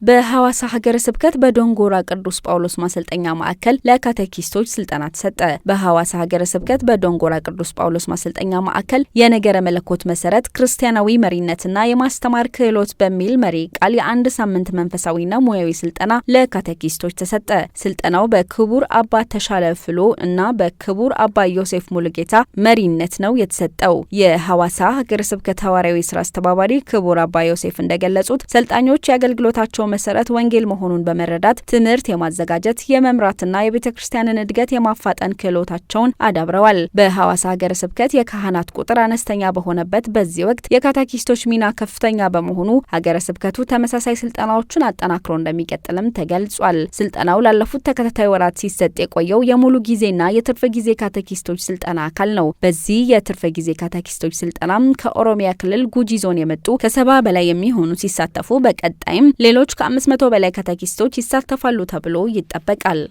በሐዋሳ ሀገረ ስብከት በዶንጎራ ቅዱስ ጳውሎስ ማሰልጠኛ ማዕከል ለካቴኪስቶች ስልጠና ተሰጠ። በሐዋሳ ሀገረ ስብከት በዶንጎራ ቅዱስ ጳውሎስ ማሰልጠኛ ማዕከል የነገረ መለኮት መሰረት ክርስቲያናዊ መሪነትና የማስተማር ክህሎት በሚል መሪ ቃል የአንድ ሳምንት መንፈሳዊና ሙያዊ ስልጠና ለካቴኪስቶች ተሰጠ። ስልጠናው በክቡር አባ ተሻለ ፍሎ እና በክቡር አባ ዮሴፍ ሙሉጌታ መሪነት ነው የተሰጠው። የሐዋሳ ሀገረ ስብከት ሐዋርያዊ ስራ አስተባባሪ ክቡር አባ ዮሴፍ እንደገለጹት ሰልጣኞች የአገልግሎታቸው መሰረት ወንጌል መሆኑን በመረዳት ትምህርት የማዘጋጀት የመምራትና የቤተክርስቲያንን እድገት የማፋጠን ክህሎታቸውን አዳብረዋል። በሐዋሳ ሀገረ ስብከት የካህናት ቁጥር አነስተኛ በሆነበት በዚህ ወቅት የካቴኪስቶች ሚና ከፍተኛ በመሆኑ ሀገረ ስብከቱ ተመሳሳይ ስልጠናዎችን አጠናክሮ እንደሚቀጥልም ተገልጿል። ስልጠናው ላለፉት ተከታታይ ወራት ሲሰጥ የቆየው የሙሉ ጊዜና የትርፍ ጊዜ ካቴኪስቶች ስልጠና አካል ነው። በዚህ የትርፍ ጊዜ ካቴኪስቶች ስልጠናም ከኦሮሚያ ክልል ጉጂ ዞን የመጡ ከ70 በላይ የሚሆኑ ሲሳተፉ በቀጣይም ሌሎች ከ500 በላይ ካቴኪስቶች ይሳተፋሉ ተብሎ ይጠበቃል።